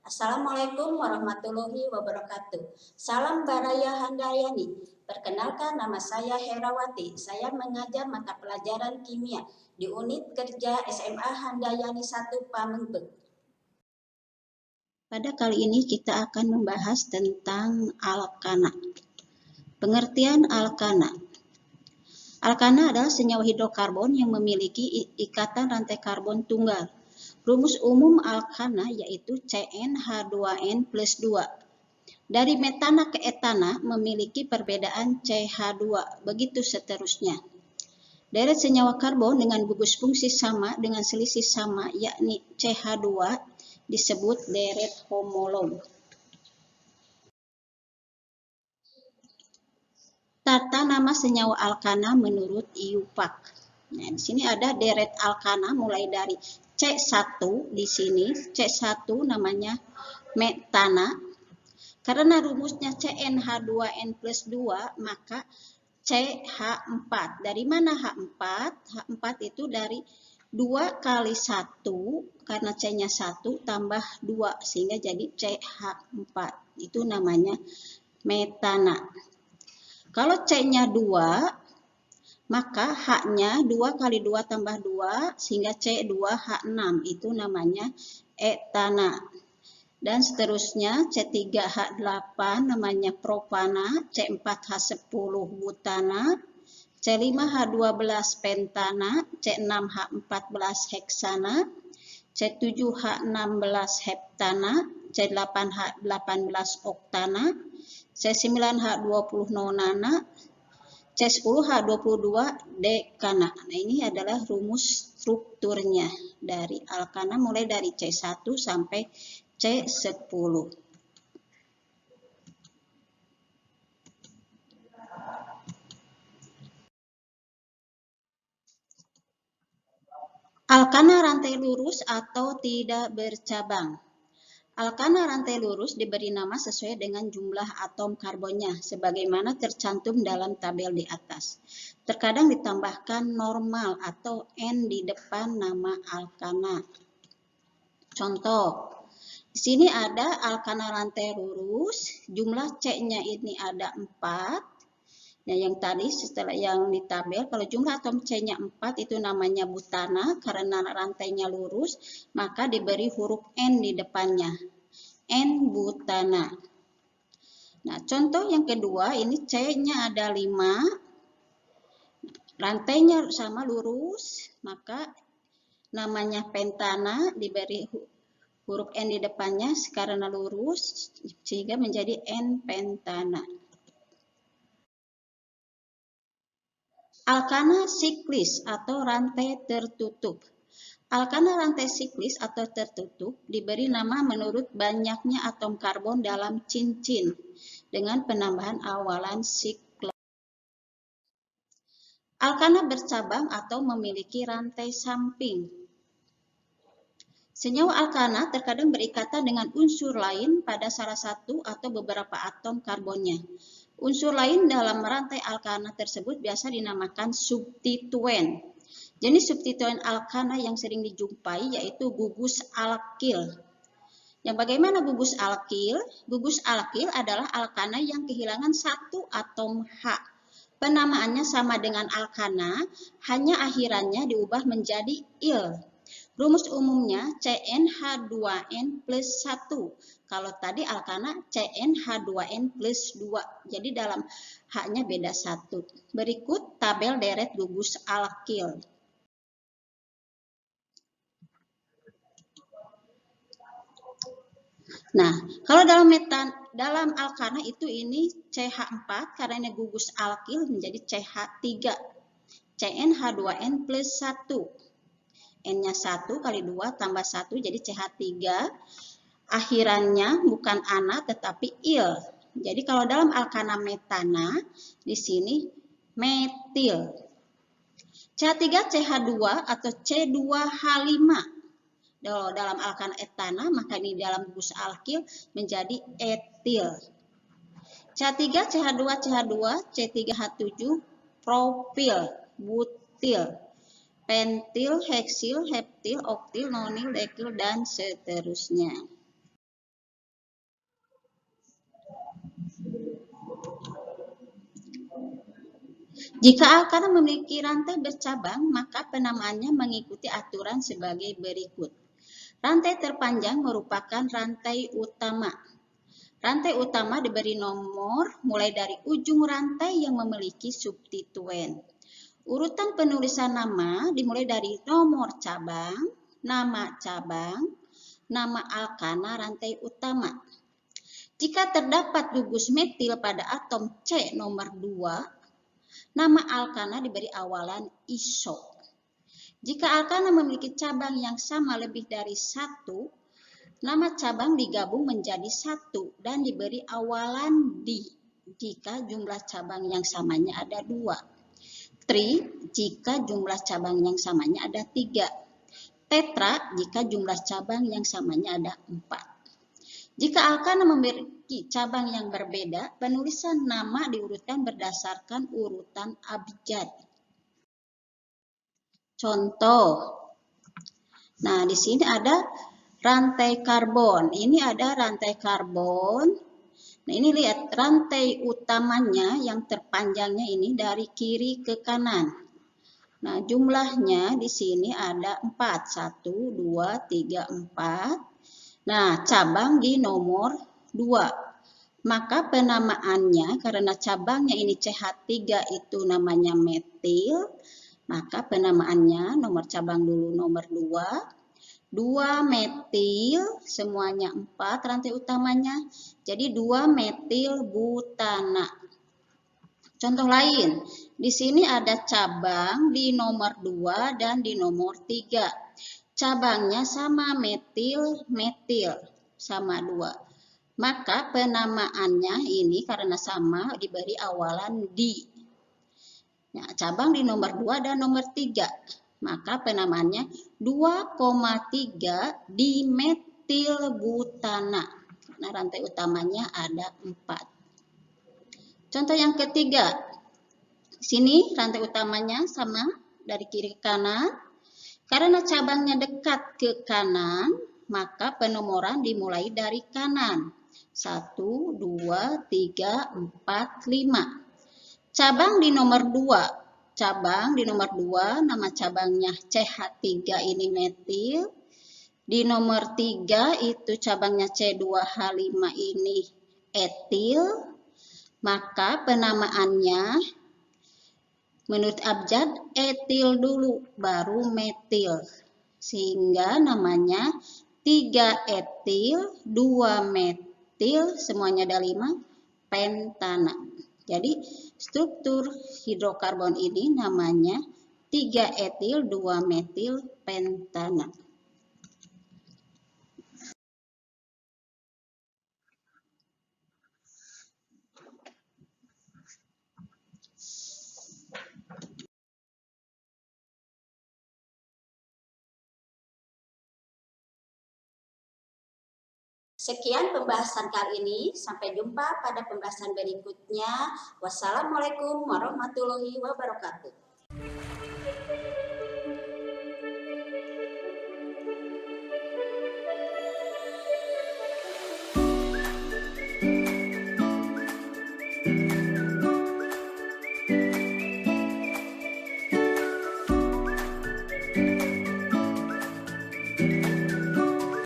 Assalamualaikum warahmatullahi wabarakatuh. Salam Baraya Handayani. Perkenalkan, nama saya Herawati. Saya mengajar mata pelajaran kimia di unit kerja SMA Handayani 1 Pamengbek. Pada kali ini kita akan membahas tentang alkana. Pengertian alkana. Alkana adalah senyawa hidrokarbon yang memiliki ikatan rantai karbon tunggal. Rumus umum alkana yaitu CnH2n plus 2. Dari metana ke etana memiliki perbedaan CH2, begitu seterusnya. Deret senyawa karbon dengan gugus fungsi sama dengan selisih sama, yakni CH2, disebut deret homolog. Tata nama senyawa alkana menurut IUPAC. Nah, di sini ada deret alkana mulai dari C1 di sini, C1 namanya metana. Karena rumusnya CnH2n plus 2, maka CH4. Dari mana H4? H4 itu dari 2 kali 1, karena C-nya 1 tambah 2, sehingga jadi CH4. Itu namanya metana. Kalau C-nya 2, maka H-nya 2 kali 2 tambah 2, sehingga C2H6. Itu namanya etana. Dan seterusnya C3H8 namanya propana, C4H10 butana, C5H12 pentana, C6H14 heksana, C7H16 heptana, C8H18 oktana, C9H20 nonana, C10H22 dekana. Nah, ini adalah rumus strukturnya dari alkana mulai dari C1 sampai C10. Alkana rantai lurus atau tidak bercabang. Alkana rantai lurus diberi nama sesuai dengan jumlah atom karbonnya, sebagaimana tercantum dalam tabel di atas. Terkadang ditambahkan normal atau N di depan nama alkana. Contoh, di sini ada alkana rantai lurus, jumlah C-nya ini ada 4. Nah, yang tadi setelah yang di tabel, kalau jumlah atom C-nya 4 itu namanya butana, karena rantainya lurus, maka diberi huruf N di depannya. N butana. Nah, contoh yang kedua, ini C-nya ada 5, rantainya sama lurus, maka namanya pentana, diberi huruf N di depannya karena lurus, sehingga menjadi N pentana. Alkana siklis atau rantai tertutup. Alkana rantai siklis atau tertutup diberi nama menurut banyaknya atom karbon dalam cincin dengan penambahan awalan siklo. Alkana bercabang atau memiliki rantai samping. Senyawa alkana terkadang berikatan dengan unsur lain pada salah satu atau beberapa atom karbonnya. Unsur lain dalam rantai alkana tersebut biasa dinamakan substituen. Jenis substituen alkana yang sering dijumpai yaitu gugus alkil. Yang bagaimana gugus alkil? Gugus alkil adalah alkana yang kehilangan satu atom H. Penamaannya sama dengan alkana, hanya akhirannya diubah menjadi il. Rumus umumnya CnH2n plus 1. Kalau tadi alkana CnH2n plus 2. Jadi dalam H-nya beda 1. Berikut tabel deret gugus alkil. Nah, kalau dalam alkana itu ini CH4 karena ini gugus alkil menjadi CH3. CnH2n plus 1. N-nya 1 kali 2 tambah 1 jadi CH3. Akhirannya bukan ana tetapi il. Jadi kalau dalam alkana metana di sini metil. CH3 CH2 atau C2H5. Dalam alkana etana maka ini dalam gugus alkil menjadi etil. CH3 CH2 CH2 C3H7 propil butil. Pentil, heksil, heptil, oktil, nonil, dekil, dan seterusnya. Jika alkana memiliki rantai bercabang, maka penamaannya mengikuti aturan sebagai berikut. Rantai terpanjang merupakan rantai utama. Rantai utama diberi nomor mulai dari ujung rantai yang memiliki substituen. Urutan penulisan nama dimulai dari nomor cabang, nama alkana rantai utama. Jika terdapat gugus metil pada atom C nomor 2, nama alkana diberi awalan iso. Jika alkana memiliki cabang yang sama lebih dari 1, nama cabang digabung menjadi 1 dan diberi awalan di jika jumlah cabang yang samanya ada 2. Tri jika jumlah cabang yang samanya ada 3. Tetra jika jumlah cabang yang samanya ada 4. Jika alkana memiliki cabang yang berbeda, penulisan nama diurutkan berdasarkan urutan abjad. Contoh. Nah, di sini ada rantai karbon. Ini ada rantai karbon. Nah, ini lihat rantai utamanya yang terpanjangnya ini dari kiri ke kanan. Nah, jumlahnya di sini ada 4. 1, 2, 3, 4. Nah, cabang di nomor 2. Maka penamaannya karena cabangnya ini CH3 itu namanya metil, maka penamaannya nomor cabang dulu nomor 2. 2 metil, semuanya 4 rantai utamanya. Jadi 2 metil butana. Contoh lain, di sini ada cabang di nomor 2 dan di nomor 3. Cabangnya sama metil sama 2. Maka penamaannya ini karena sama diberi awalan di. Nah, cabang di nomor 2 dan nomor 3. Maka penamaannya 2,3 dimetilbutana. Nah, rantai utamanya ada 4. Contoh yang ketiga. Sini rantai utamanya sama dari kiri ke kanan. Karena cabangnya dekat ke kanan, maka penomoran dimulai dari kanan. 1, 2, 3, 4, 5. Cabang di nomor 2. Cabang di nomor 2, nama cabangnya CH3 ini metil. Di nomor 3 itu cabangnya C2H5 ini etil. Maka penamaannya menurut abjad etil dulu, baru metil. Sehingga namanya 3 etil, 2 metil, semuanya ada 5, pentana. Jadi struktur hidrokarbon ini namanya 3 etil, 2 metil, pentana. Sekian pembahasan kali ini. Sampai jumpa pada pembahasan berikutnya. Wassalamualaikum warahmatullahi wabarakatuh.